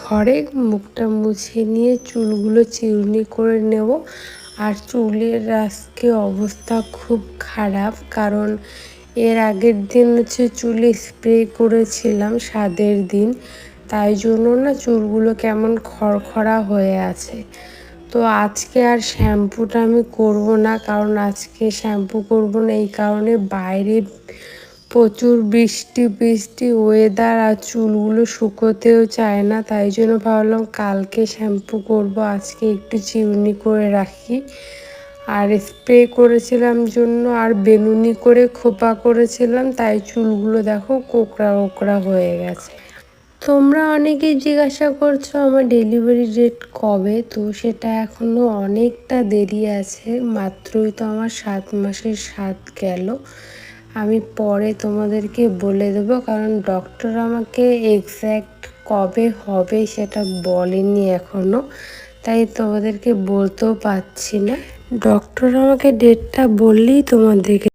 ঘরে মুখটা মুছিয়ে নিয়ে চুলগুলো চিরুনি করে নেব। আর চুলের আজকে অবস্থা খুব খারাপ, কারণ এর আগের দিন চুলে স্প্রে করেছিলাম স্বাদের দিন, তাই জন্য না চুলগুলো কেমন খড়খড়া হয়ে আছে। তো আজকে আর শ্যাম্পুটা আমি করব না, কারণ আজকে শ্যাম্পু করব না এই কারণে বাইরে প্রচুর বৃষ্টি ওয়েদার, আর চুলগুলো শুকোতেও চায় না, তাই জন্য ভাবলাম কালকে শ্যাম্পু করব, আজকে একটু চিরুনি করে রাখি। আর স্প্রে করেছিলাম জন্য আর বেনুনি করে খোপা করেছিলাম, তাই চুলগুলো দেখো কোকড়া কোকড়া হয়ে গেছে। তোমরা অনেকেই জিজ্ঞাসা করছো আমার ডেলিভারি ডেট কবে, তো সেটা এখনো অনেকটা দেরি আছে, মাত্রই তো আমার 7 মাসের 7 গেল। আমি পরে তোমাদেরকে বলে দেবো, কারণ ডক্টর আমাকে এক্স্যাক্ট কবে হবে সেটা বলেনি এখনো, তাই তোমাদেরকে বলতেও পারছি না। ডক্টর আমাকে ডেটটা বললেই তোমাদেরকে